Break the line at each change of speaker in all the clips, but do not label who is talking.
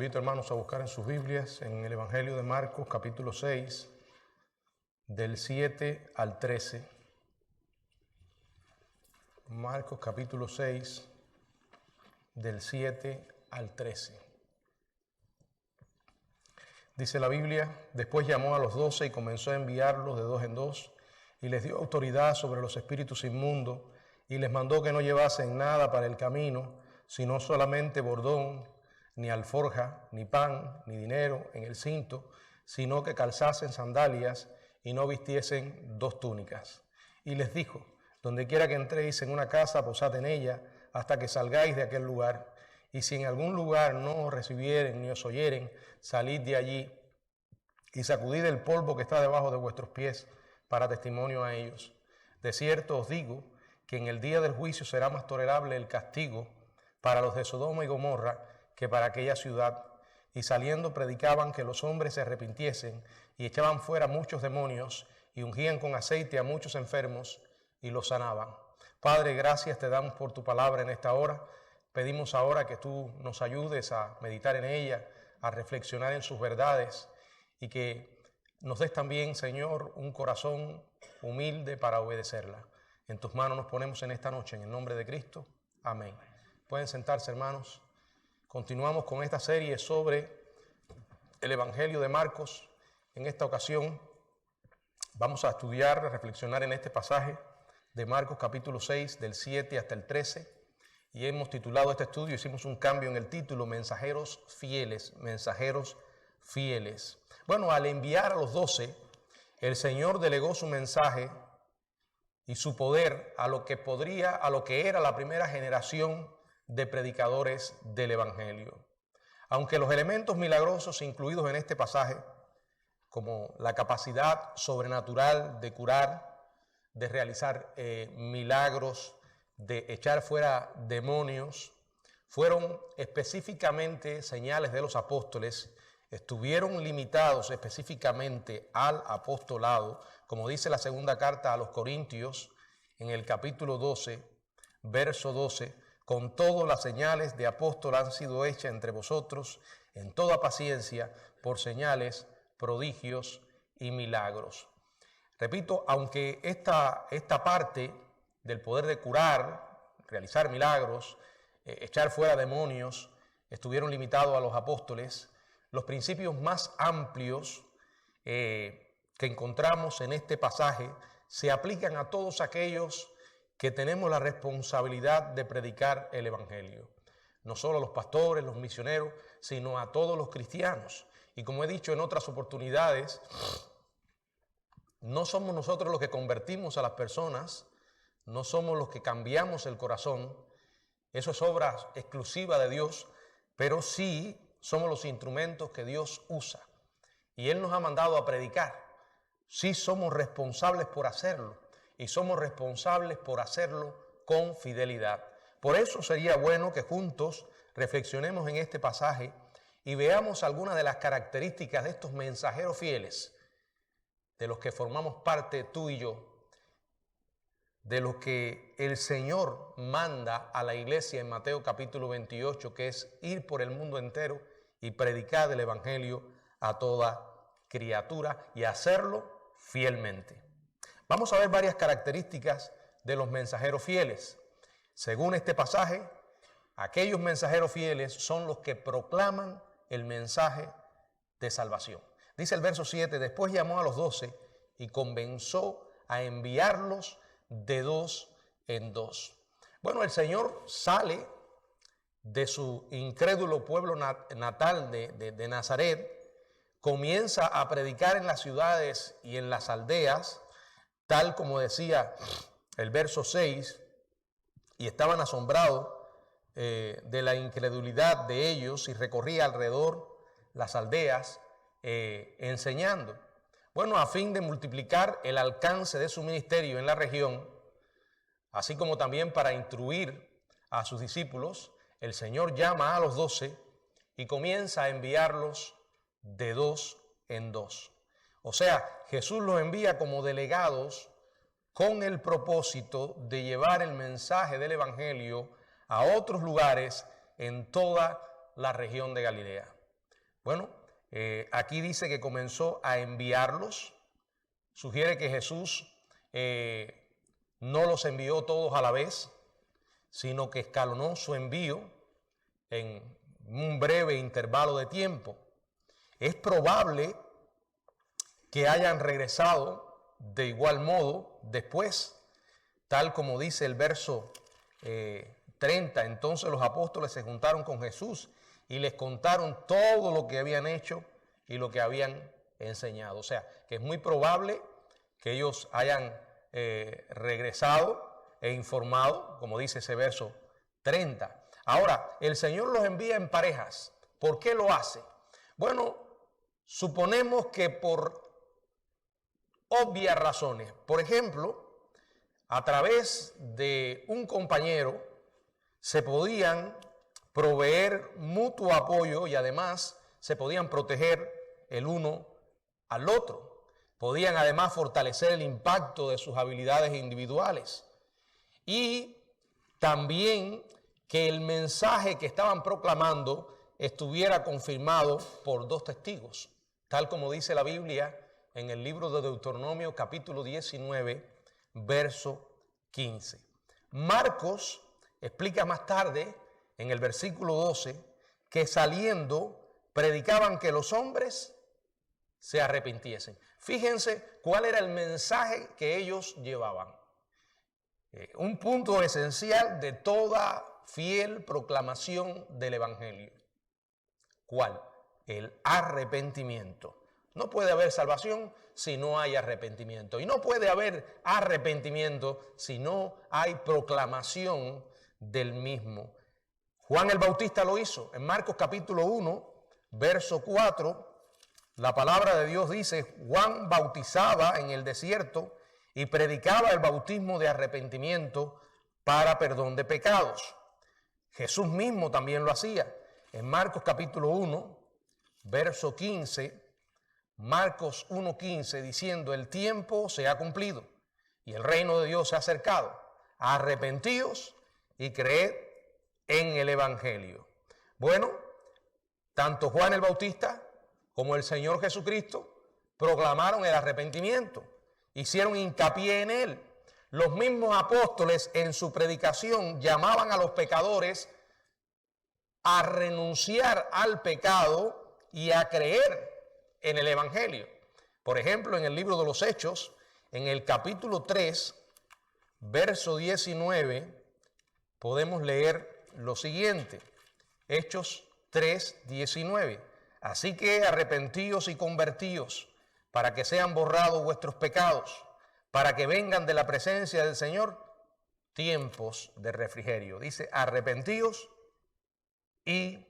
invito, hermanos, a buscar en sus Biblias, en el Evangelio de Marcos, capítulo 6, del 7 al 13. Marcos, capítulo 6, del 7 al 13. Dice la Biblia: después llamó a los 12 y comenzó a enviarlos de dos en dos, y les dio autoridad sobre los espíritus inmundos, y les mandó que no llevasen nada para el camino, sino solamente bordón, ni alforja, ni pan, ni dinero en el cinto, sino que calzasen sandalias y no vistiesen dos túnicas. Y les dijo: donde quiera que entréis en una casa, posad en ella, hasta que salgáis de aquel lugar. Y si en algún lugar no os recibieren ni os oyeren, salid de allí y sacudid el polvo que está debajo de vuestros pies para testimonio a ellos. De cierto os digo que en el día del juicio será más tolerable el castigo para los de Sodoma y Gomorra que para aquella ciudad. Y saliendo predicaban que los hombres se arrepintiesen, y echaban fuera muchos demonios, y ungían con aceite a muchos enfermos, y los sanaban. Padre, gracias te damos por tu palabra en esta hora. Pedimos ahora que tú nos ayudes a meditar en ella, a reflexionar en sus verdades, y que nos des también, Señor, un corazón humilde para obedecerla. En tus manos nos ponemos en esta noche, en el nombre de Cristo. Amén. Pueden sentarse, hermanos. Continuamos con esta serie sobre el Evangelio de Marcos. En esta ocasión vamos a estudiar, a reflexionar en este pasaje de Marcos capítulo 6, del 7 hasta el 13. Y hemos titulado este estudio, hicimos un cambio en el título: Mensajeros Fieles, Mensajeros Fieles. Bueno, al enviar a los 12, el Señor delegó su mensaje y su poder a lo que era la primera generación de predicadores del Evangelio. Aunque los elementos milagrosos incluidos en este pasaje, como la capacidad sobrenatural de curar, de realizar milagros, de echar fuera demonios, fueron específicamente señales de los apóstoles, estuvieron limitados específicamente al apostolado, como dice la segunda carta a los Corintios en el capítulo 12, verso 12: con todo las señales de apóstol han sido hechas entre vosotros en toda paciencia por señales, prodigios y milagros. Repito, aunque esta parte del poder de curar, realizar milagros, echar fuera demonios, estuvieron limitados a los apóstoles, los principios más amplios que encontramos en este pasaje se aplican a todos aquellos que tenemos la responsabilidad de predicar el Evangelio. No solo a los pastores, los misioneros, sino a todos los cristianos. Y como he dicho en otras oportunidades, no somos nosotros los que convertimos a las personas, no somos los que cambiamos el corazón. Eso es obra exclusiva de Dios, pero sí somos los instrumentos que Dios usa. Y Él nos ha mandado a predicar. Sí somos responsables por hacerlo. Y somos responsables por hacerlo con fidelidad. Por eso sería bueno que juntos reflexionemos en este pasaje y veamos algunas de las características de estos mensajeros fieles, de los que formamos parte tú y yo, de los que el Señor manda a la iglesia en Mateo capítulo 28, que es ir por el mundo entero y predicar el Evangelio a toda criatura y hacerlo fielmente. Vamos a ver varias características de los mensajeros fieles. Según este pasaje, aquellos mensajeros fieles son los que proclaman el mensaje de salvación. Dice el verso 7, después llamó a los 12 y comenzó a enviarlos de dos en dos. Bueno, el Señor sale de su incrédulo pueblo natal de Nazaret, comienza a predicar en las ciudades y en las aldeas, tal como decía el verso 6, y estaban asombrados de la incredulidad de ellos, y recorría alrededor las aldeas enseñando. Bueno, a fin de multiplicar el alcance de su ministerio en la región, así como también para instruir a sus discípulos, el Señor llama a los 12 y comienza a enviarlos de dos en dos. O sea, Jesús los envía como delegados con el propósito de llevar el mensaje del Evangelio a otros lugares en toda la región de Galilea. Bueno, aquí dice que comenzó a enviarlos. Sugiere que Jesús no los envió todos a la vez, sino que escalonó su envío en un breve intervalo de tiempo. Es probable que hayan regresado de igual modo después, tal como dice el verso 30. Entonces los apóstoles se juntaron con Jesús y les contaron todo lo que habían hecho y lo que habían enseñado. O sea, que es muy probable que ellos hayan regresado e informado, como dice ese verso 30. Ahora, el Señor los envía en parejas. ¿Por qué lo hace? Bueno, suponemos que por obvias razones. Por ejemplo, a través de un compañero se podían proveer mutuo apoyo y además se podían proteger el uno al otro. Podían además fortalecer el impacto de sus habilidades individuales y también que el mensaje que estaban proclamando estuviera confirmado por dos testigos, tal como dice la Biblia en el libro de Deuteronomio capítulo 19, verso 15. Marcos explica más tarde en el versículo 12 que saliendo predicaban que los hombres se arrepintiesen. Fíjense cuál era el mensaje que ellos llevaban. Un punto esencial de toda fiel proclamación del Evangelio. ¿Cuál? El arrepentimiento. No puede haber salvación si no hay arrepentimiento. Y no puede haber arrepentimiento si no hay proclamación del mismo. Juan el Bautista lo hizo. En Marcos capítulo 1, verso 4, la palabra de Dios dice: Juan bautizaba en el desierto y predicaba el bautismo de arrepentimiento para perdón de pecados. Jesús mismo también lo hacía. En Marcos capítulo 1, verso 15, Marcos 1:15, diciendo: el tiempo se ha cumplido y el reino de Dios se ha acercado. Arrepentíos y creed en el Evangelio. Bueno, tanto Juan el Bautista como el Señor Jesucristo proclamaron el arrepentimiento, hicieron hincapié en él. Los mismos apóstoles en su predicación llamaban a los pecadores a renunciar al pecado y a creer en el Evangelio. Por ejemplo, en el libro de los Hechos, en el capítulo 3, verso 19, podemos leer lo siguiente. Hechos 3, 19. Así que arrepentíos y convertíos para que sean borrados vuestros pecados, para que vengan de la presencia del Señor tiempos de refrigerio. Dice: arrepentíos y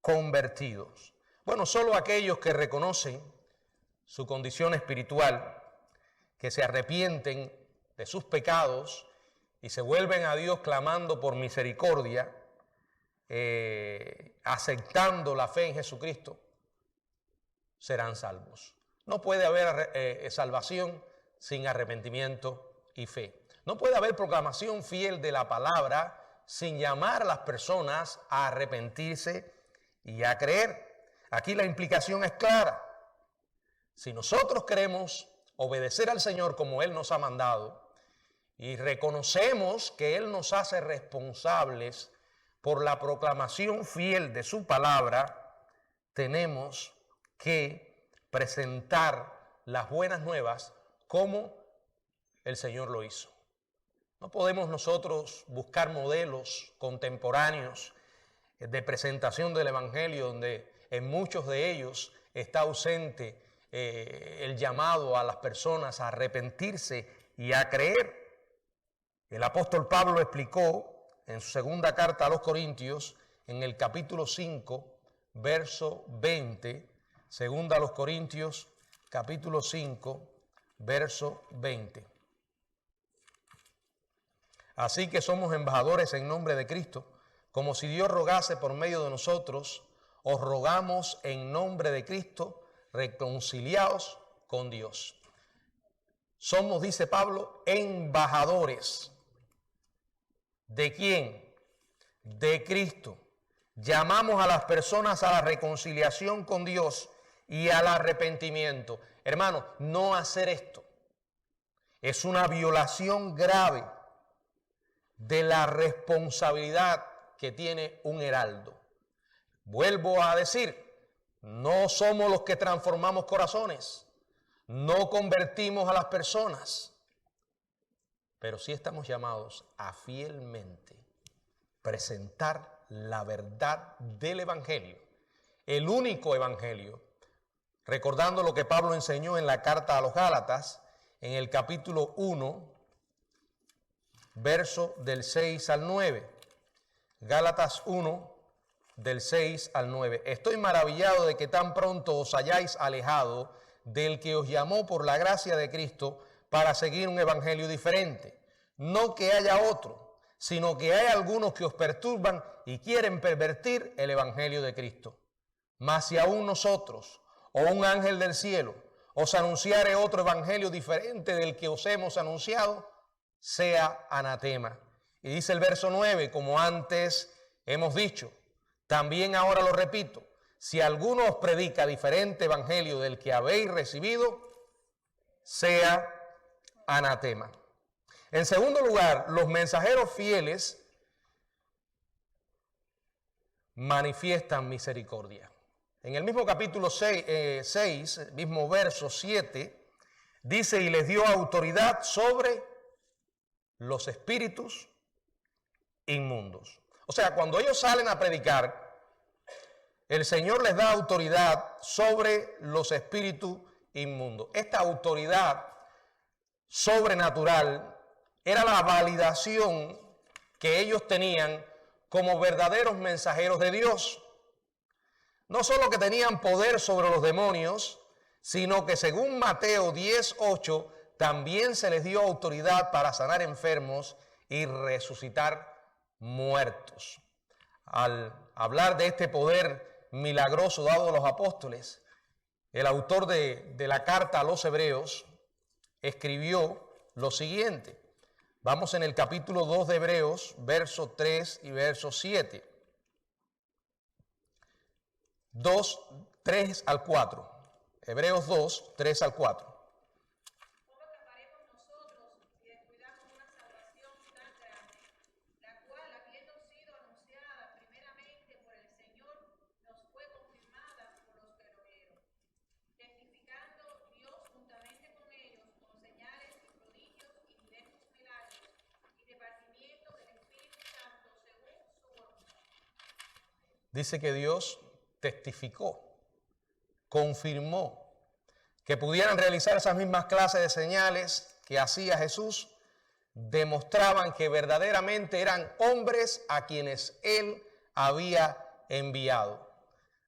convertidos. Bueno, solo aquellos que reconocen su condición espiritual, que se arrepienten de sus pecados y se vuelven a Dios clamando por misericordia, aceptando la fe en Jesucristo, serán salvos. No puede haber salvación sin arrepentimiento y fe. No puede haber proclamación fiel de la palabra sin llamar a las personas a arrepentirse y a creer. Aquí la implicación es clara. Si nosotros queremos obedecer al Señor como Él nos ha mandado y reconocemos que Él nos hace responsables por la proclamación fiel de su palabra, tenemos que presentar las buenas nuevas como el Señor lo hizo. No podemos nosotros buscar modelos contemporáneos de presentación del Evangelio donde en muchos de ellos está ausente el llamado a las personas a arrepentirse y a creer. El apóstol Pablo explicó en su segunda carta a los Corintios, en el capítulo 5, verso 20, segunda a los Corintios, capítulo 5, verso 20. Así que somos embajadores en nombre de Cristo, como si Dios rogase por medio de nosotros. Os rogamos en nombre de Cristo, reconciliaos con Dios. Somos, dice Pablo, embajadores. ¿De quién? De Cristo. Llamamos a las personas a la reconciliación con Dios y al arrepentimiento. Hermano, no hacer esto es una violación grave de la responsabilidad que tiene un heraldo. Vuelvo a decir, no somos los que transformamos corazones, no convertimos a las personas, pero sí estamos llamados a fielmente presentar la verdad del Evangelio, el único Evangelio, recordando lo que Pablo enseñó en la carta a los Gálatas, en el capítulo 1, verso del 6 al 9. Gálatas 1, del 6 al 9. Estoy maravillado de que tan pronto os hayáis alejado del que os llamó por la gracia de Cristo para seguir un evangelio diferente. No que haya otro, sino que hay algunos que os perturban y quieren pervertir el evangelio de Cristo. Mas si aún nosotros o un ángel del cielo os anunciare otro evangelio diferente del que os hemos anunciado, sea anatema. Y dice el verso 9, como antes hemos dicho, también ahora lo repito, si alguno os predica diferente evangelio del que habéis recibido, sea anatema. En segundo lugar, los mensajeros fieles manifiestan misericordia. En el mismo capítulo 6, mismo verso 7, dice, y les dio autoridad sobre los espíritus inmundos. O sea, cuando ellos salen a predicar, el Señor les da autoridad sobre los espíritus inmundos. Esta autoridad sobrenatural era la validación que ellos tenían como verdaderos mensajeros de Dios. No solo que tenían poder sobre los demonios, sino que según Mateo 10:8, también se les dio autoridad para sanar enfermos y resucitar muertos. Al hablar de este poder milagroso dado a los apóstoles, el autor de la carta a los Hebreos escribió lo siguiente. Vamos en el capítulo 2 de Hebreos, verso 3 y verso 7. 3 al 4. Hebreos 2, 3 al 4.
¿Cómo taparemos nosotros si descuidamos una salvación tan grande, la cual, habiendo sido anunciada primeramente por el Señor, nos fue confirmada por los que lo oyeron? Testificando Dios juntamente con ellos, con señales y prodigios y diversos milagros, y repartimiento del Espíritu Santo según su voluntad.
Dice que Dios testificó, confirmó que pudieran realizar esas mismas clases de señales que hacía Jesús, demostraban que verdaderamente eran hombres a quienes Él había enviado.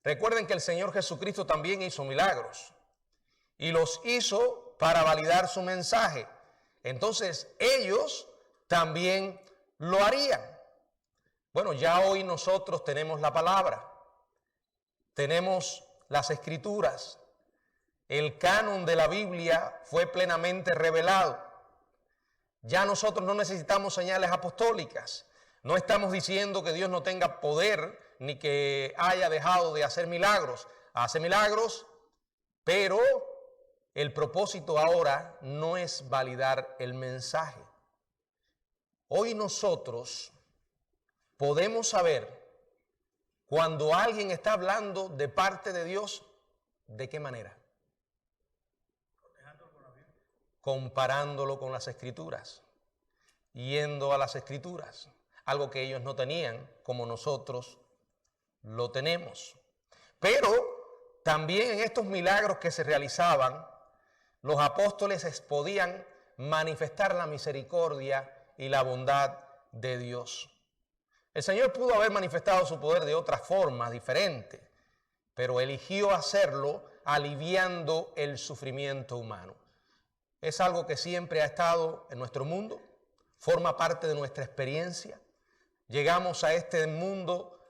Recuerden que el Señor Jesucristo también hizo milagros y los hizo para validar su mensaje. Entonces ellos también lo harían. Bueno, ya hoy nosotros tenemos la palabra, tenemos las Escrituras. El canon de la Biblia fue plenamente revelado. Ya nosotros no necesitamos señales apostólicas. No estamos diciendo que Dios no tenga poder ni que haya dejado de hacer milagros. Hace milagros, pero el propósito ahora no es validar el mensaje. Hoy nosotros podemos saber cuando alguien está hablando de parte de Dios, ¿de qué manera? Comparándolo con las Escrituras, yendo a las Escrituras, algo que ellos no tenían como nosotros lo tenemos. Pero también en estos milagros que se realizaban, los apóstoles podían manifestar la misericordia y la bondad de Dios. El Señor pudo haber manifestado su poder de otras formas diferentes, pero eligió hacerlo aliviando el sufrimiento humano. Es algo que siempre ha estado en nuestro mundo, forma parte de nuestra experiencia. Llegamos a este mundo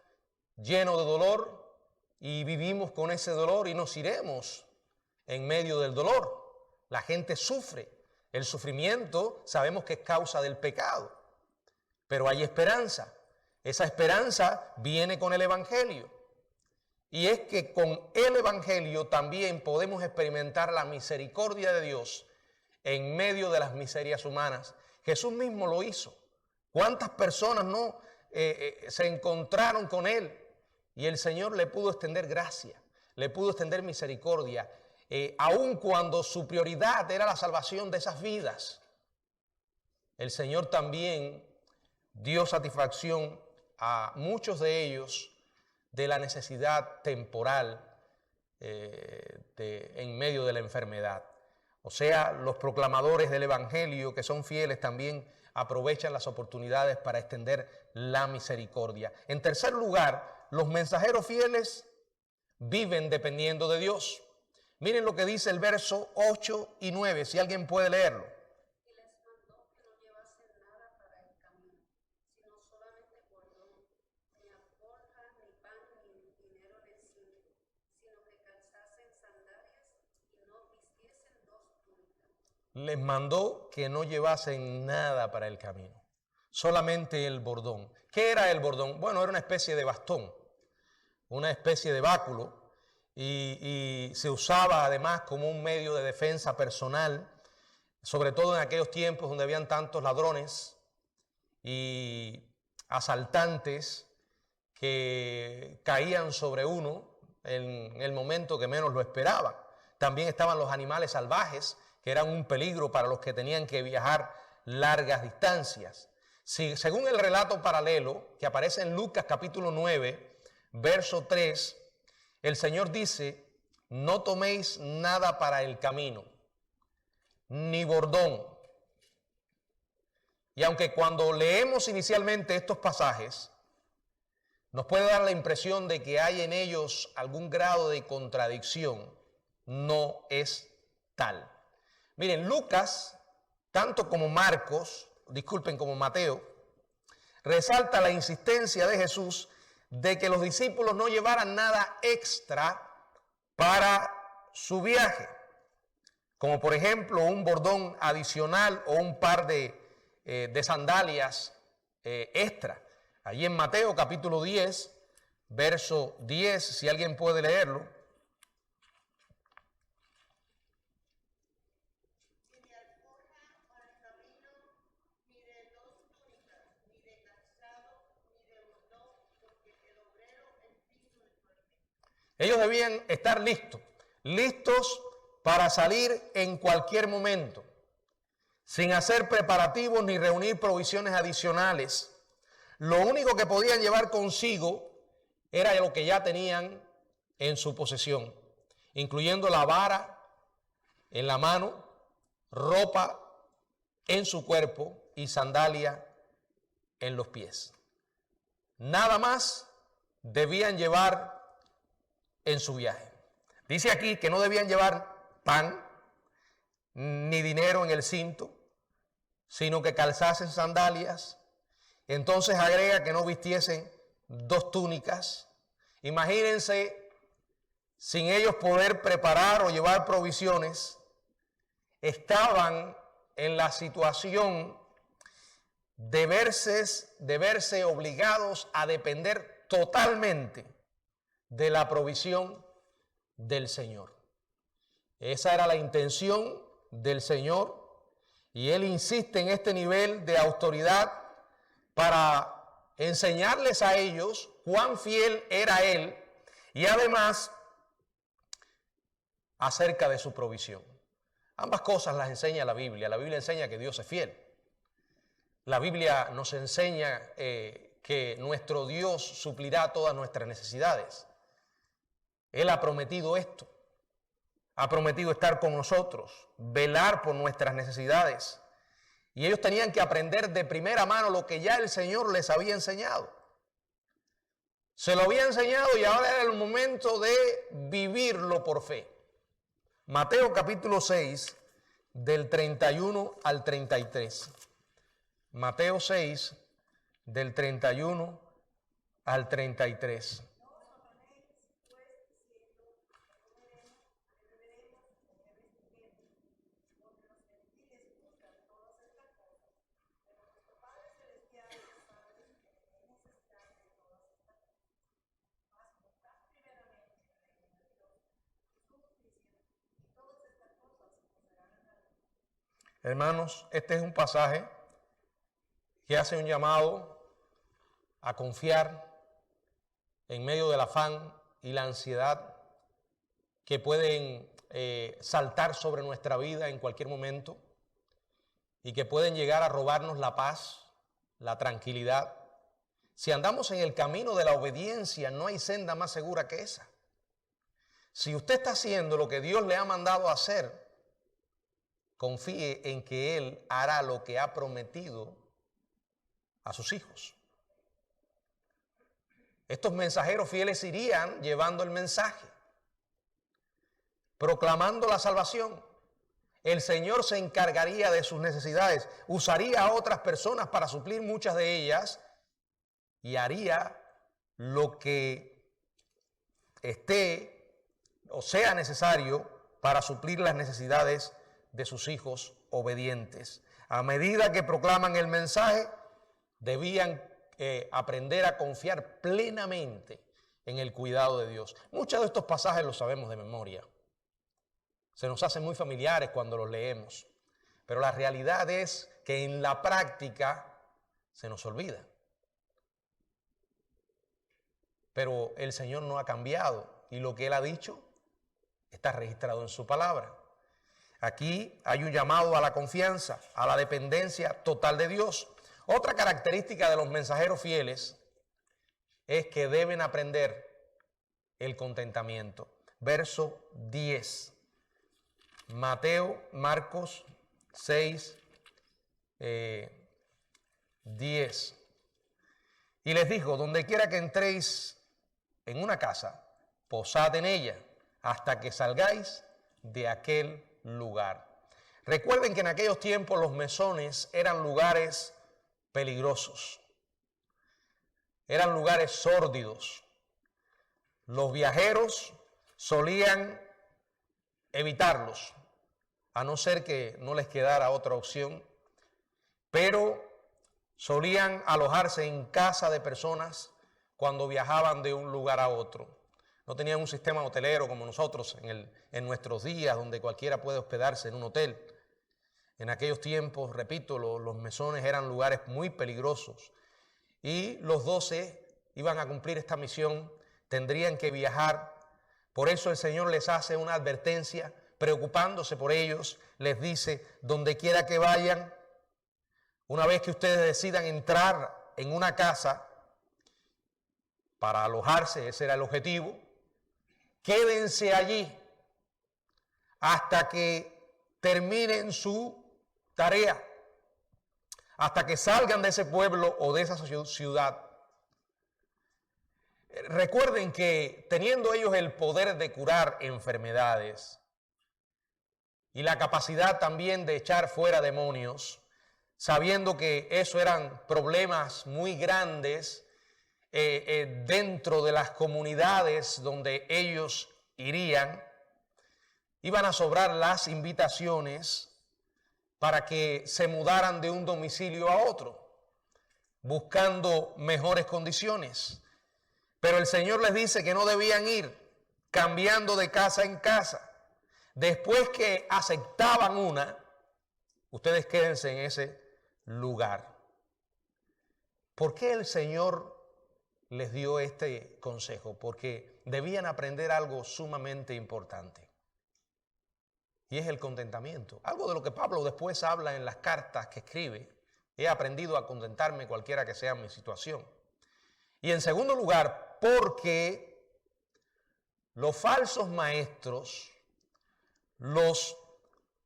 lleno de dolor y vivimos con ese dolor y nos iremos en medio del dolor. La gente sufre. El sufrimiento sabemos que es causa del pecado, pero hay esperanza. Esa esperanza viene con el Evangelio. Y es que con el Evangelio también podemos experimentar la misericordia de Dios en medio de las miserias humanas. Jesús mismo lo hizo. ¿Cuántas personas no se encontraron con Él? Y el Señor le pudo extender gracia, le pudo extender misericordia, aun cuando su prioridad era la salvación de esas vidas. El Señor también dio satisfacción a muchos de ellos de la necesidad temporal en medio de la enfermedad. O sea, los proclamadores del Evangelio que son fieles también aprovechan las oportunidades para extender la misericordia. En tercer lugar, los mensajeros fieles viven dependiendo de Dios. Miren lo que dice el verso 8 y 9, si alguien puede leerlo.
Y les mandó que no llevasen nada para el camino, sino solamente cordón, ni alforja, ni pan, ni dinero en el cinto, sino que calzasen sandalias y no vistiesen dos túnicas.
Les mandó que no llevasen nada para el camino, solamente el bordón. ¿Qué era el bordón? Bueno, era una especie de bastón, una especie de báculo, y se usaba además como un medio de defensa personal, sobre todo en aquellos tiempos donde habían tantos ladrones y asaltantes que caían sobre uno en el momento que menos lo esperaban. También estaban los animales salvajes, que eran un peligro para los que tenían que viajar largas distancias. Según el relato paralelo que aparece en Lucas capítulo 9, verso 3, el Señor dice: no toméis nada para el camino, ni bordón. Y aunque cuando leemos inicialmente estos pasajes, nos puede dar la impresión de que hay en ellos algún grado de contradicción, no es tal. Miren, Lucas, tanto como como Mateo, resalta la insistencia de Jesús de que los discípulos no llevaran nada extra para su viaje, como por ejemplo un bordón adicional o un par de sandalias extra. Allí en Mateo capítulo 10, verso 10, si alguien puede leerlo. Ellos debían estar listos para salir en cualquier momento, sin hacer preparativos ni reunir provisiones adicionales. Lo único que podían llevar consigo era lo que ya tenían en su posesión, incluyendo la vara en la mano, ropa en su cuerpo y sandalia en los pies. Nada más debían llevar en su viaje. Dice aquí que no debían llevar pan ni dinero en el cinto, sino que calzasen sandalias. Entonces agrega que no vistiesen dos túnicas. Imagínense, sin ellos poder preparar o llevar provisiones, estaban en la situación de verse obligados a depender totalmente de la provisión del Señor. Esa era la intención del Señor, y Él insiste en este nivel de autoridad para enseñarles a ellos cuán fiel era Él, y además acerca de su provisión. Ambas cosas las enseña la Biblia. La Biblia enseña que Dios es fiel. La Biblia nos enseña que nuestro Dios suplirá todas nuestras necesidades. Él ha prometido esto. Ha prometido estar con nosotros, velar por nuestras necesidades. Y ellos tenían que aprender de primera mano lo que ya el Señor les había enseñado. Se lo había enseñado y ahora era el momento de vivirlo por fe. Mateo capítulo 6, del 31 al 33. Mateo 6, del 31 al 33. Hermanos, este es un pasaje que hace un llamado a confiar en medio del afán y la ansiedad que pueden saltar sobre nuestra vida en cualquier momento y que pueden llegar a robarnos la paz, la tranquilidad. Si andamos en el camino de la obediencia, no hay senda más segura que esa. Si usted está haciendo lo que Dios le ha mandado a hacer, confíe en que Él hará lo que ha prometido a sus hijos. Estos mensajeros fieles irían llevando el mensaje, proclamando la salvación. El Señor se encargaría de sus necesidades, usaría a otras personas para suplir muchas de ellas y haría lo que esté o sea necesario para suplir las necesidades de sus hijos obedientes. A medida que proclaman el mensaje, debían aprender a confiar plenamente en el cuidado de Dios. Muchos de estos pasajes los sabemos de memoria. Se nos hacen muy familiares cuando los leemos. Pero la realidad es que en la práctica se nos olvida. Pero el Señor no ha cambiado y lo que Él ha dicho está registrado en su palabra. Aquí hay un llamado a la confianza, a la dependencia total de Dios. Otra característica de los mensajeros fieles es que deben aprender el contentamiento. Verso 10. Marcos 6, 10. Y les dijo, donde quiera que entréis en una casa, posad en ella hasta que salgáis de aquel lugar. Recuerden que en aquellos tiempos los mesones eran lugares peligrosos, eran lugares sórdidos. Los viajeros solían evitarlos, a no ser que no les quedara otra opción, pero solían alojarse en casa de personas cuando viajaban de un lugar a otro. No tenían un sistema hotelero como nosotros en nuestros días, donde cualquiera puede hospedarse en un hotel. En aquellos tiempos, repito, los mesones eran lugares muy peligrosos y los 12 iban a cumplir esta misión, tendrían que viajar. Por eso el Señor les hace una advertencia, preocupándose por ellos, les dice, donde quiera que vayan, una vez que ustedes decidan entrar en una casa para alojarse, ese era el objetivo, quédense allí hasta que terminen su tarea, hasta que salgan de ese pueblo o de esa ciudad. Recuerden que teniendo ellos el poder de curar enfermedades y la capacidad también de echar fuera demonios, sabiendo que eso eran problemas muy grandes dentro de las comunidades donde ellos irían, iban a sobrar las invitaciones para que se mudaran de un domicilio a otro, buscando mejores condiciones. Pero el Señor les dice que no debían ir cambiando de casa en casa. Después que aceptaban una, ustedes quédense en ese lugar. ¿Por qué el Señor les dio este consejo? Porque debían aprender algo sumamente importante. Y es el contentamiento. Algo de lo que Pablo después habla en las cartas que escribe. He aprendido a contentarme cualquiera que sea mi situación. Y en segundo lugar, porque los falsos maestros, los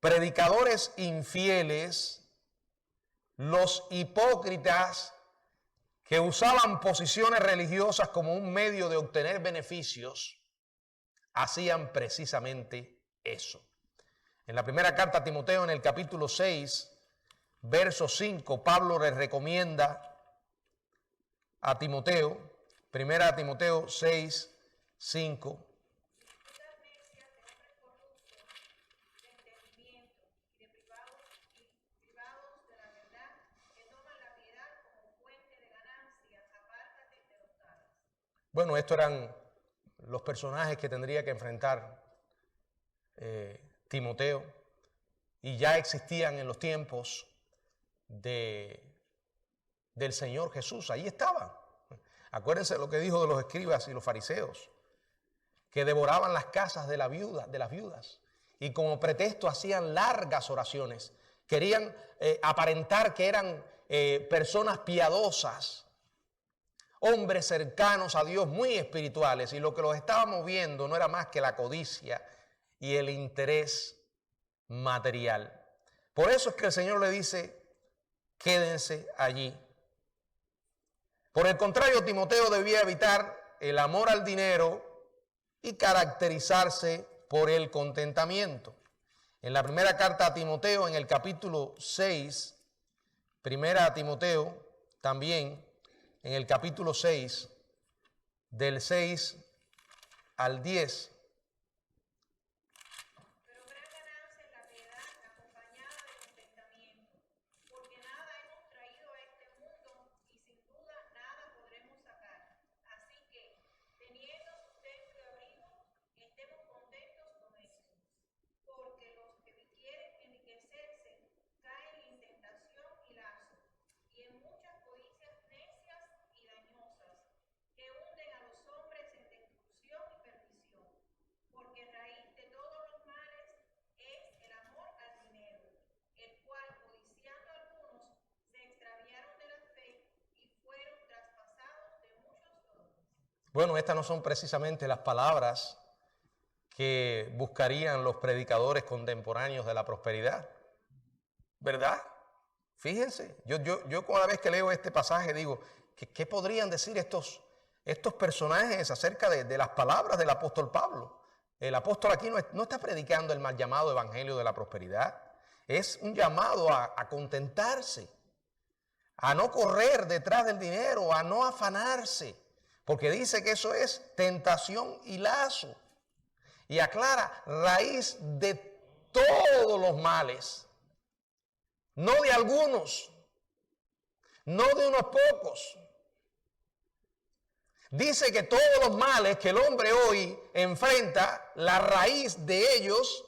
predicadores infieles, los hipócritas que usaban posiciones religiosas como un medio de obtener beneficios, hacían precisamente eso. En la primera carta a Timoteo, en el capítulo 6, verso 5, Pablo le recomienda a Timoteo, primera a Timoteo 6, 5. Bueno, estos eran los personajes que tendría que enfrentar Timoteo. y ya existían en los tiempos del Señor Jesús. Ahí estaban. Acuérdense lo que dijo de los escribas y los fariseos, que devoraban las casas de las viudas, y como pretexto hacían largas oraciones. Querían aparentar que eran personas piadosas, hombres cercanos a Dios, muy espirituales, y lo que los estaba moviendo no era más que la codicia y el interés material. Por eso es que el Señor le dice, quédense allí. Por el contrario, Timoteo debía evitar el amor al dinero y caracterizarse por el contentamiento. En la primera carta a Timoteo, en el capítulo 6, primera a Timoteo, también en el capítulo 6, del 6 al 10.
Pero gran ganancia es la piedad acompañada de contentamiento, porque nada hemos traído a este mundo y sin duda nada podremos sacar. Así que, teniendo sustento y abrigo, estemos contentos con eso. Porque los que quieren enriquecerse caen en tentación y lazo, y en muchas codicias necias y dañosas, que hunden a los hombres en destrucción y perdición. Porque raíz de todos los males es el amor al dinero, el cual, codiciando algunos, se extraviaron de la fe y fueron traspasados de muchos dolores.
Bueno, estas no son precisamente las palabras que buscarían los predicadores contemporáneos de la prosperidad, ¿verdad? Fíjense, yo cada vez que leo este pasaje digo, ¿qué podrían decir estos personajes acerca de las palabras del apóstol Pablo? El apóstol aquí no está predicando el mal llamado evangelio de la prosperidad, es un llamado a contentarse, a no correr detrás del dinero, a no afanarse, porque dice que eso es tentación y lazo. Y aclara, raíz de todos los males, no de algunos, no de unos pocos. Dice que todos los males que el hombre hoy enfrenta, la raíz de ellos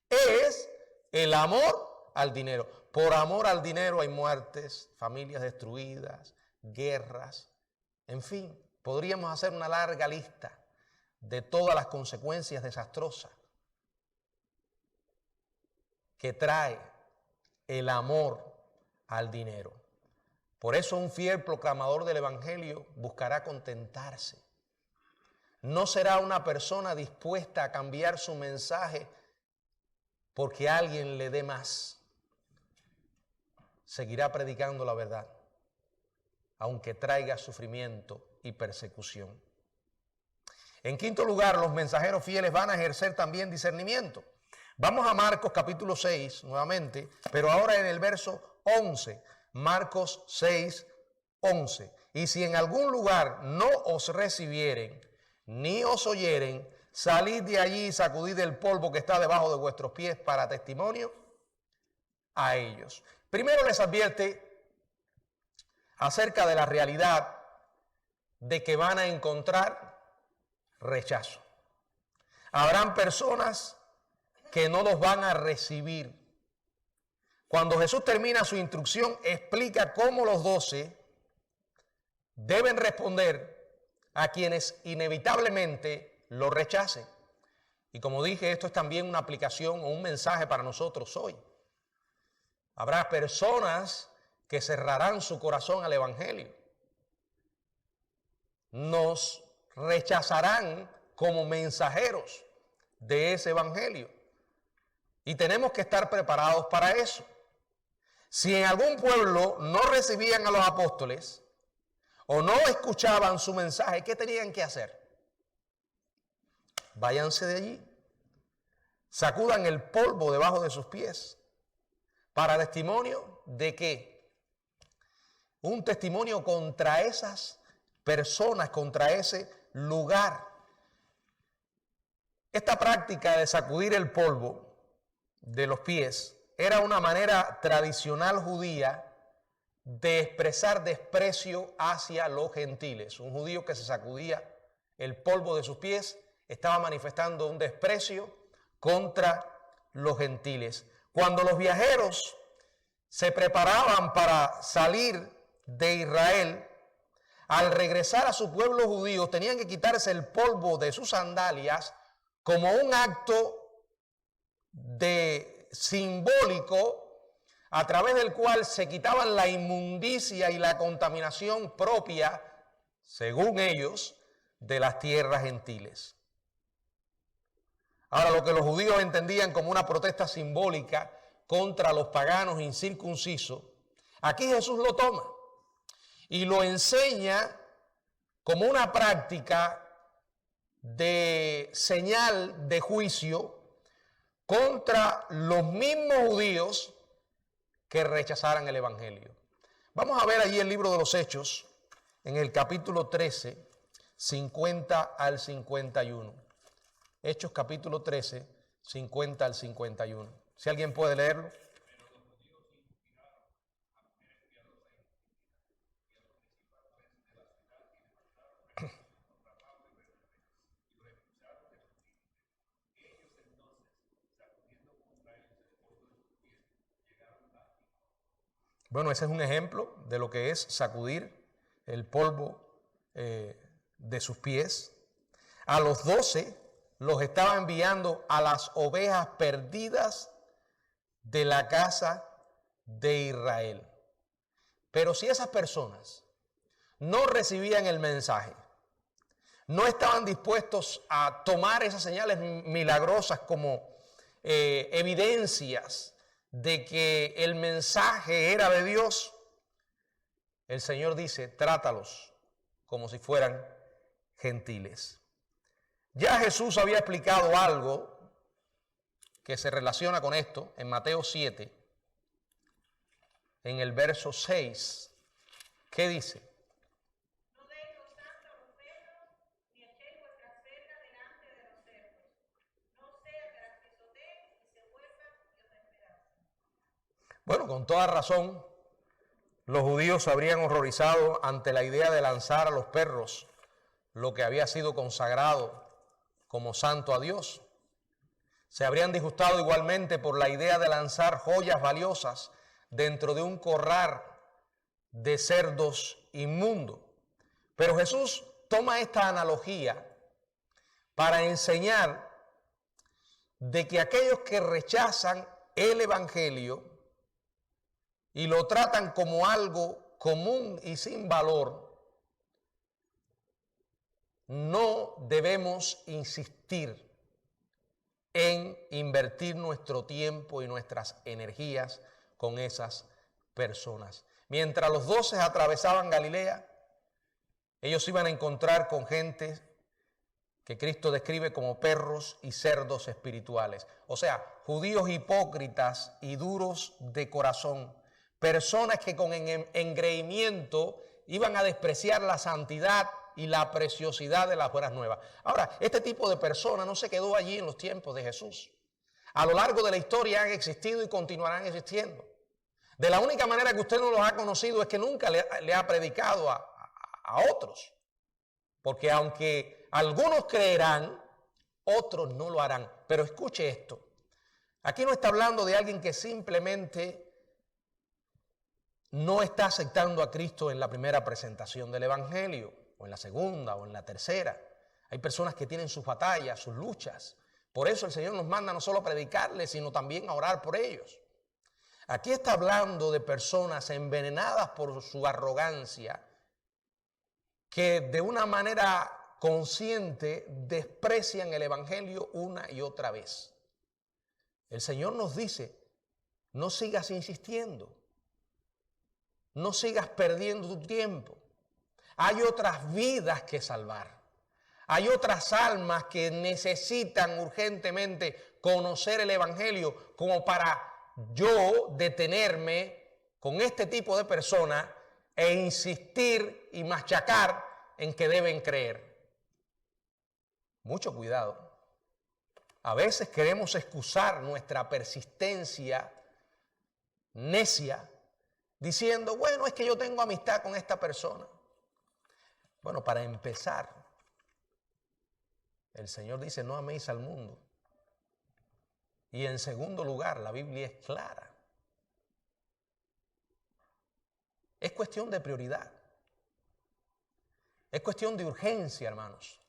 es el amor al dinero. Por amor al dinero hay muertes, familias destruidas, guerras, en fin, podríamos hacer una larga lista de todas las consecuencias desastrosas que trae el amor al dinero. Por eso un fiel proclamador del evangelio buscará contentarse. No será una persona dispuesta a cambiar su mensaje porque alguien le dé más. Seguirá predicando la verdad, aunque traiga sufrimiento y persecución. En quinto lugar, los mensajeros fieles van a ejercer también discernimiento. Vamos a Marcos capítulo 6 nuevamente, pero ahora en el verso 11. Marcos 6, 11. Y si en algún lugar no os recibieren, ni os oyeren, salid de allí y sacudid el polvo que está debajo de vuestros pies para testimonio a ellos. Primero les advierte acerca de la realidad de que van a encontrar rechazo. Habrán personas que no los van a recibir. Cuando Jesús termina su instrucción, explica cómo los 12 deben responder a quienes inevitablemente lo rechacen. Y como dije, esto es también una aplicación o un mensaje para nosotros hoy. Habrá personas que cerrarán su corazón al evangelio. Nos rechazarán como mensajeros de ese evangelio. Y tenemos que estar preparados para eso. Si en algún pueblo no recibían a los apóstoles o no escuchaban su mensaje, ¿qué tenían que hacer? Váyanse de allí. Sacudan el polvo debajo de sus pies. ¿Para testimonio de qué? Un testimonio contra esas personas, contra ese lugar. Esta práctica de sacudir el polvo de los pies era una manera tradicional judía de expresar desprecio hacia los gentiles. Un judío que se sacudía el polvo de sus pies estaba manifestando un desprecio contra los gentiles. Cuando los viajeros se preparaban para salir de Israel, al regresar a su pueblo judío, tenían que quitarse el polvo de sus sandalias como un acto simbólico a través del cual se quitaban la inmundicia y la contaminación propia, según ellos, de las tierras gentiles. Ahora, lo que los judíos entendían como una protesta simbólica contra los paganos incircuncisos, aquí Jesús lo toma y lo enseña como una práctica de señal de juicio contra los mismos judíos que rechazaran el evangelio. Vamos a ver allí el libro de los Hechos, en el capítulo 13, 50 al 51. Hechos capítulo 13, 50 al 51. Si alguien puede leerlo. Bueno, ese es un ejemplo de lo que es sacudir el polvo de sus pies. A los 12 los estaba enviando a las ovejas perdidas de la casa de Israel. Pero si esas personas no recibían el mensaje, no estaban dispuestos a tomar esas señales milagrosas como evidencias de que el mensaje era de Dios, el Señor dice, trátalos como si fueran gentiles. Ya Jesús había explicado algo que se relaciona con esto en Mateo 7, en el verso 6. ¿Qué dice?
No deis los santos a los perros, ni echéis vuestras cerdas delante de los cerdos. No sea que las pisoteen y se vuelvan y os despedacen.
Bueno, con toda razón, los judíos se habrían horrorizado ante la idea de lanzar a los perros lo que había sido consagrado como santo a Dios. Se habrían disgustado igualmente por la idea de lanzar joyas valiosas dentro de un corral de cerdos inmundos. Pero Jesús toma esta analogía para enseñar de que aquellos que rechazan el evangelio y lo tratan como algo común y sin valor, no debemos insistir en invertir nuestro tiempo y nuestras energías con esas personas. Mientras los 12 atravesaban Galilea, ellos iban a encontrar con gente que Cristo describe como perros y cerdos espirituales. O sea, judíos hipócritas y duros de corazón. Personas que con engreimiento iban a despreciar la santidad y la preciosidad de las buenas nuevas. Ahora, este tipo de personas no se quedó allí en los tiempos de Jesús. A lo largo de la historia han existido y continuarán existiendo. De la única manera que usted no los ha conocido es que nunca le ha predicado a otros. Porque aunque algunos creerán, otros no lo harán. Pero escuche esto. Aquí no está hablando de alguien que simplemente no está aceptando a Cristo en la primera presentación del Evangelio, o en la segunda, o en la tercera. Hay personas que tienen sus batallas, sus luchas. Por eso el Señor nos manda no solo a predicarles, sino también a orar por ellos. Aquí está hablando de personas envenenadas por su arrogancia, que de una manera consciente desprecian el Evangelio una y otra vez. El Señor nos dice, no sigas insistiendo, no sigas perdiendo tu tiempo. Hay otras vidas que salvar. Hay otras almas que necesitan urgentemente conocer el Evangelio como para yo detenerme con este tipo de personas e insistir y machacar en que deben creer. Mucho cuidado. A veces queremos excusar nuestra persistencia necia diciendo, bueno, es que yo tengo amistad con esta persona. Bueno, para empezar, el Señor dice, no améis al mundo, Y en segundo lugar, la Biblia es clara. Es cuestión de prioridad. Es cuestión de urgencia, hermanos.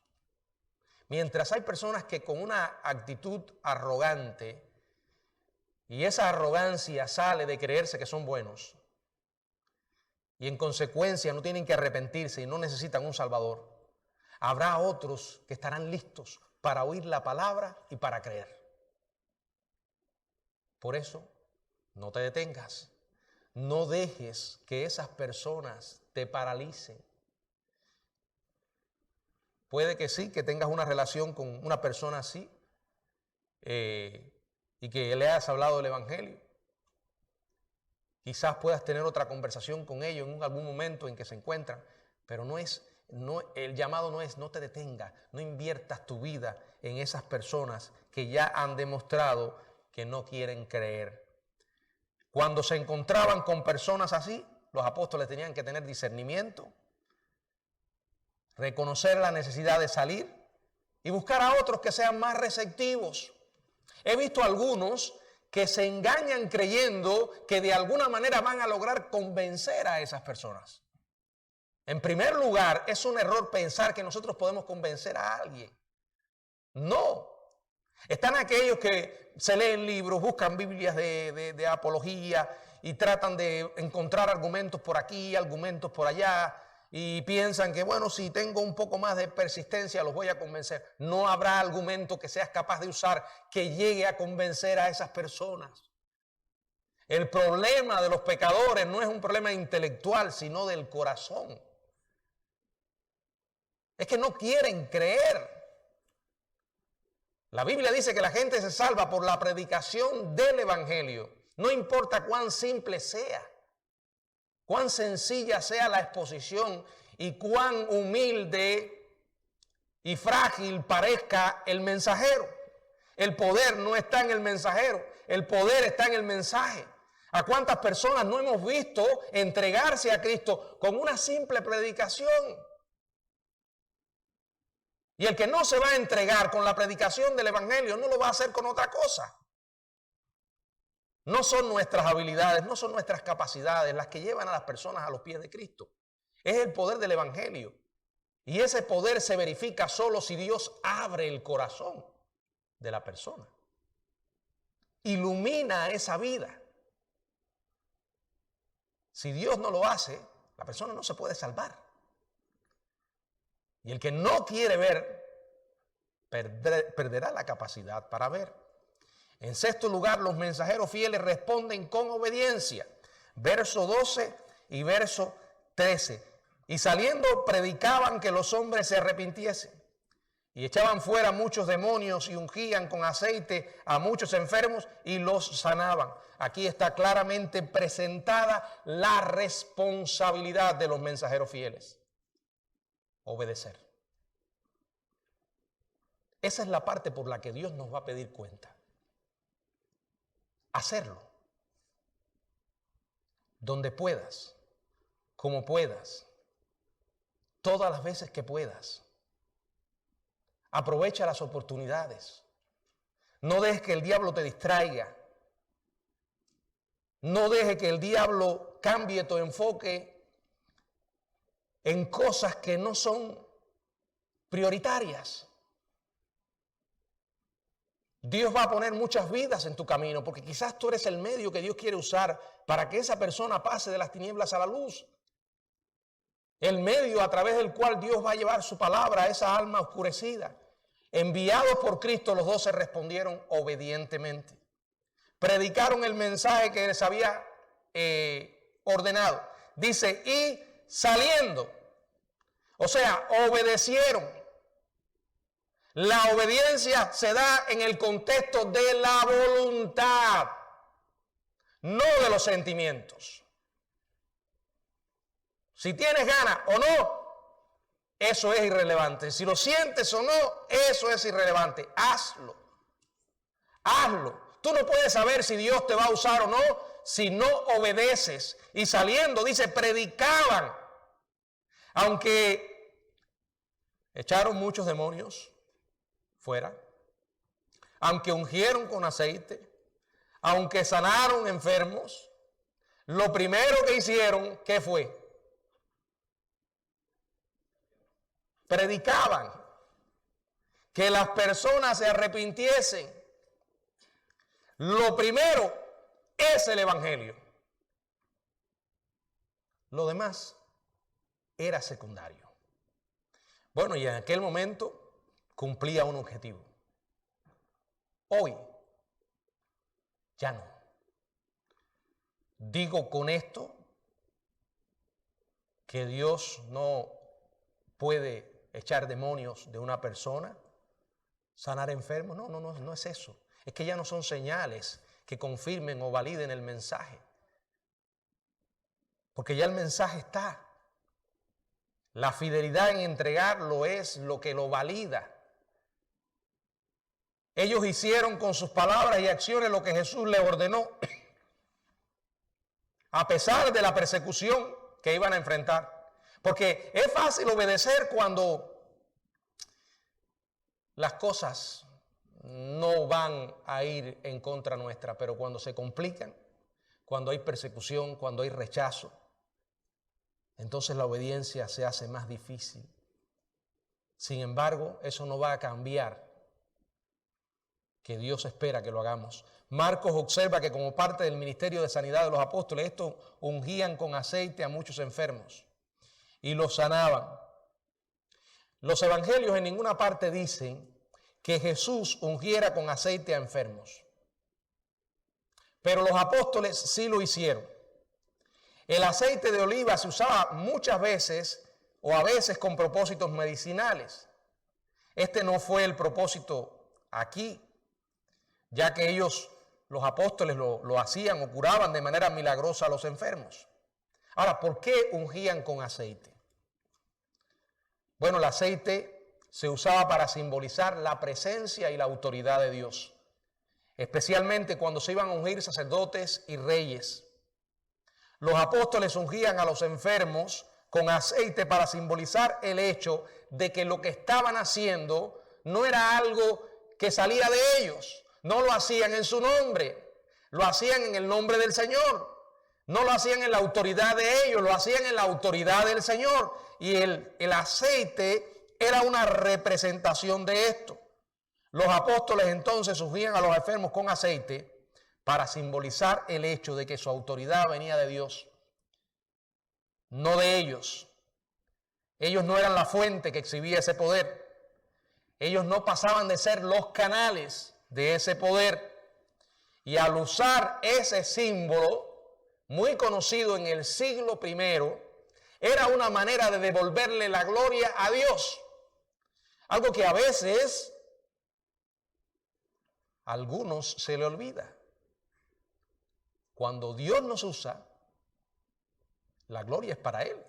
Mientras hay personas que con una actitud arrogante, y esa arrogancia sale de creerse que son buenos, y en consecuencia no tienen que arrepentirse y no necesitan un Salvador, habrá otros que estarán listos para oír la palabra y para creer. Por eso, no te detengas. No dejes que esas personas te paralicen. Puede que sí, que tengas una relación con una persona así y que le hayas hablado del Evangelio. Quizás puedas tener otra conversación con ellos en algún momento en que se encuentran, pero el llamado no es no te detengas, no inviertas tu vida en esas personas que ya han demostrado que no quieren creer. Cuando se encontraban con personas así, los apóstoles tenían que tener discernimiento, reconocer la necesidad de salir y buscar a otros que sean más receptivos. He visto algunos que se engañan creyendo que de alguna manera van a lograr convencer a esas personas. En primer lugar, es un error pensar que nosotros podemos convencer a alguien. No. Están aquellos que se leen libros, buscan Biblias de apología y tratan de encontrar argumentos por aquí, argumentos por allá, y piensan que, bueno, si tengo un poco más de persistencia los voy a convencer. No habrá argumento que seas capaz de usar que llegue a convencer a esas personas. El problema de los pecadores no es un problema intelectual, sino del corazón. Es que no quieren creer. La Biblia dice que la gente se salva por la predicación del Evangelio. No importa cuán simple sea, cuán sencilla sea la exposición y cuán humilde y frágil parezca el mensajero. El poder no está en el mensajero, el poder está en el mensaje. ¿A cuántas personas no hemos visto entregarse a Cristo con una simple predicación? Y el que no se va a entregar con la predicación del Evangelio no lo va a hacer con otra cosa. No son nuestras habilidades, no son nuestras capacidades las que llevan a las personas a los pies de Cristo. Es el poder del Evangelio. Y ese poder se verifica solo si Dios abre el corazón de la persona. Ilumina esa vida. Si Dios no lo hace, la persona no se puede salvar. Y el que no quiere ver, perderá la capacidad para ver. En sexto lugar, los mensajeros fieles responden con obediencia. Verso 12 y verso 13. Y saliendo predicaban que los hombres se arrepintiesen. Y echaban fuera muchos demonios y ungían con aceite a muchos enfermos y los sanaban. Aquí está claramente presentada la responsabilidad de los mensajeros fieles. Obedecer. Esa es la parte por la que Dios nos va a pedir cuenta. Hacerlo. Donde puedas, como puedas, todas las veces que puedas. Aprovecha las oportunidades. No dejes que el diablo te distraiga. No dejes que el diablo cambie tu enfoque en cosas que no son prioritarias. Dios va a poner muchas vidas en tu camino porque quizás tú eres el medio que Dios quiere usar para que esa persona pase de las tinieblas a la luz. El medio a través del cual Dios va a llevar su palabra a esa alma oscurecida. Enviados por Cristo, los 12 respondieron obedientemente. Predicaron el mensaje que les había ordenado. Dice, y saliendo. O sea, obedecieron. La obediencia se da en el contexto de la voluntad, no de los sentimientos. Si tienes ganas o no, eso es irrelevante. Si lo sientes o no, eso es irrelevante. Hazlo. Hazlo. Tú no puedes saber si Dios te va a usar o no si no obedeces. Y saliendo, dice, predicaban. Aunque echaron muchos demonios fuera, aunque ungieron con aceite, aunque sanaron enfermos, lo primero que hicieron, ¿qué fue? Predicaban que las personas se arrepintiesen. Lo primero es el evangelio. Lo demás era secundario. Bueno, y en aquel momento cumplía un objetivo. Hoy ya no. Digo con esto que Dios no puede echar demonios de una persona, sanar enfermos. No es eso. Es que ya no son señales que confirmen o validen el mensaje. Porque ya el mensaje está. La fidelidad en entregarlo es lo que lo valida. Ellos hicieron con sus palabras y acciones lo que Jesús les ordenó, a pesar de la persecución que iban a enfrentar. Porque es fácil obedecer cuando las cosas no van a ir en contra nuestra, pero cuando se complican, cuando hay persecución, cuando hay rechazo, entonces la obediencia se hace más difícil. Sin embargo, eso no va a cambiar que Dios espera que lo hagamos. Marcos observa que como parte del ministerio de sanidad de los apóstoles, estos ungían con aceite a muchos enfermos y los sanaban. Los evangelios en ninguna parte dicen que Jesús ungiera con aceite a enfermos, pero los apóstoles sí lo hicieron. El aceite de oliva se usaba muchas veces o a veces con propósitos medicinales. Este no fue el propósito aquí, ya que ellos, los apóstoles, lo hacían o curaban de manera milagrosa a los enfermos. Ahora, ¿por qué ungían con aceite? Bueno, el aceite se usaba para simbolizar la presencia y la autoridad de Dios, especialmente cuando se iban a ungir sacerdotes y reyes. Los apóstoles ungían a los enfermos con aceite para simbolizar el hecho de que lo que estaban haciendo no era algo que salía de ellos. No lo hacían en su nombre, lo hacían en el nombre del Señor. No lo hacían en la autoridad de ellos, lo hacían en la autoridad del Señor. Y el aceite era una representación de esto. Los apóstoles entonces ungían a los enfermos con aceite para simbolizar el hecho de que su autoridad venía de Dios, no de ellos. Ellos no eran la fuente que exhibía ese poder. Ellos no pasaban de ser los canales de ese poder. Y al usar ese símbolo, muy conocido en el siglo I, era una manera de devolverle la gloria a Dios. Algo que a veces a algunos se le olvida. Cuando Dios nos usa, la gloria es para Él.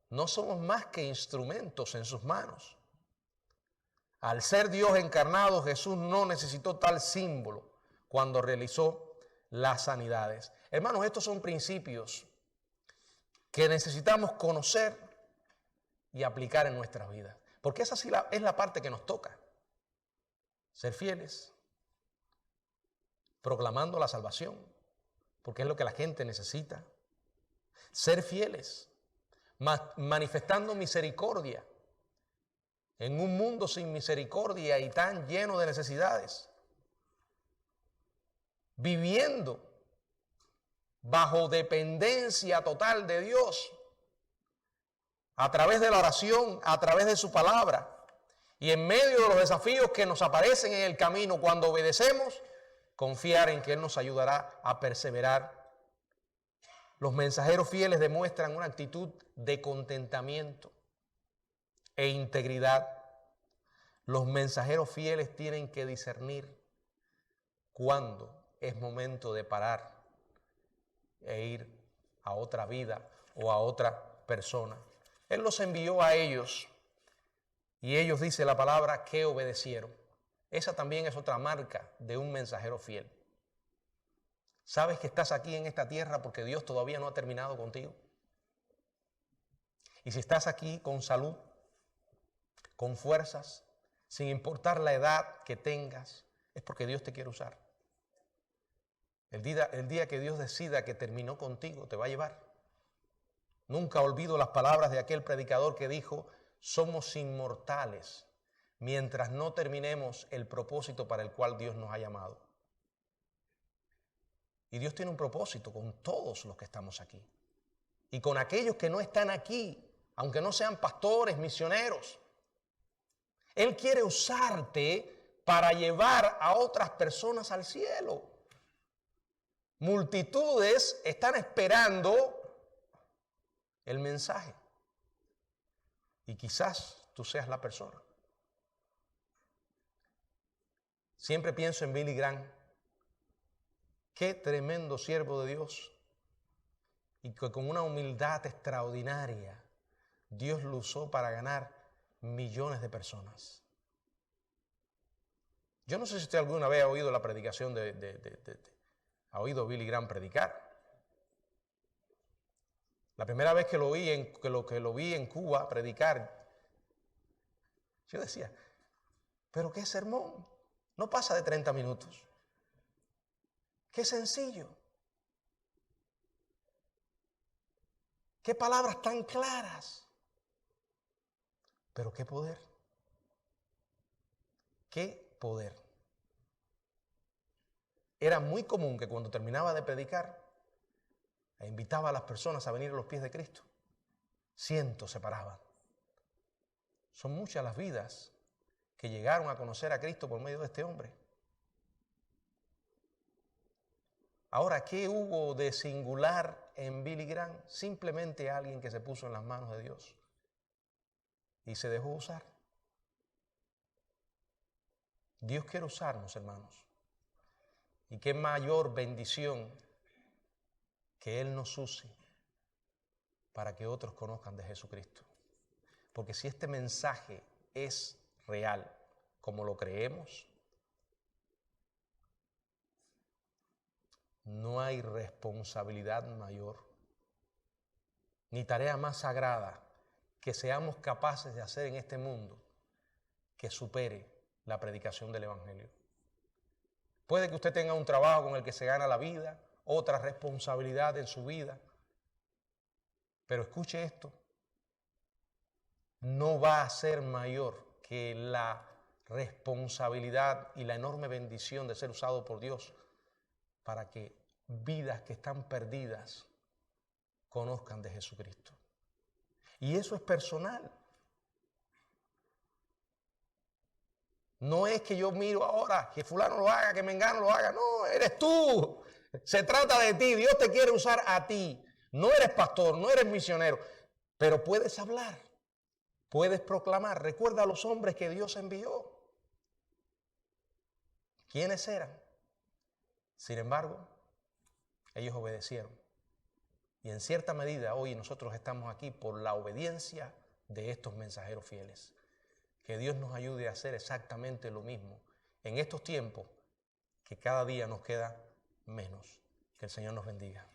No somos más que instrumentos en sus manos. Al ser Dios encarnado, Jesús no necesitó tal símbolo cuando realizó las sanidades. Hermanos, estos son principios que necesitamos conocer y aplicar en nuestras vidas. Porque esa sí es la parte que nos toca. Ser fieles, proclamando la salvación, porque es lo que la gente necesita. Ser fieles, manifestando misericordia en un mundo sin misericordia y tan lleno de necesidades. Viviendo bajo dependencia total de Dios, a través de la oración, a través de su palabra, y en medio de los desafíos que nos aparecen en el camino cuando obedecemos, confiar en que Él nos ayudará a perseverar. Los mensajeros fieles demuestran una actitud de contentamiento e integridad. Los mensajeros fieles tienen que discernir cuándo es momento de parar e ir a otra vida o a otra persona. Él los envió a ellos y ellos, dice la palabra, que obedecieron. Esa también es otra marca de un mensajero fiel. ¿Sabes que estás aquí en esta tierra porque Dios todavía no ha terminado contigo? Y si estás aquí con salud, con fuerzas, sin importar la edad que tengas, es porque Dios te quiere usar. El día que Dios decida que terminó contigo, te va a llevar. Nunca olvido las palabras de aquel predicador que dijo: somos inmortales mientras no terminemos el propósito para el cual Dios nos ha llamado. Y Dios tiene un propósito con todos los que estamos aquí. Y con aquellos que no están aquí, aunque no sean pastores, misioneros. Él quiere usarte para llevar a otras personas al cielo. Multitudes están esperando el mensaje. Y quizás tú seas la persona. Siempre pienso en Billy Graham. Qué tremendo siervo de Dios. Y que con una humildad extraordinaria Dios lo usó para ganar millones de personas. Yo no sé si usted alguna vez ha oído la predicación ha oído Billy Graham predicar. La primera vez que lo vi en Cuba predicar, yo decía, pero qué sermón, no pasa de 30 minutos. Qué sencillo. Qué palabras tan claras. Pero qué poder. Qué poder. Era muy común que cuando terminaba de predicar, invitaba a las personas a venir a los pies de Cristo. Cientos se paraban. Son muchas las vidas que llegaron a conocer a Cristo por medio de este hombre. Ahora, ¿qué hubo de singular en Billy Graham? Simplemente alguien que se puso en las manos de Dios y se dejó usar. Dios quiere usarnos, hermanos. Y qué mayor bendición que Él nos use para que otros conozcan de Jesucristo. Porque si este mensaje es real, como lo creemos, no hay responsabilidad mayor, ni tarea más sagrada que seamos capaces de hacer en este mundo que supere la predicación del Evangelio. Puede que usted tenga un trabajo con el que se gana la vida, otra responsabilidad en su vida, pero escuche esto, no va a ser mayor que la responsabilidad y la enorme bendición de ser usado por Dios para que vidas que están perdidas conozcan de Jesucristo. Y eso es personal. No es que yo miro ahora que fulano lo haga, que mengano lo haga. No, eres tú. Se trata de ti. Dios te quiere usar a ti. No eres pastor, no eres misionero, pero puedes hablar, puedes proclamar. Recuerda a los hombres que Dios envió. ¿Quiénes eran? Sin embargo, ellos obedecieron. Y en cierta medida hoy nosotros estamos aquí por la obediencia de estos mensajeros fieles. Que Dios nos ayude a hacer exactamente lo mismo en estos tiempos que cada día nos queda menos. Que el Señor nos bendiga.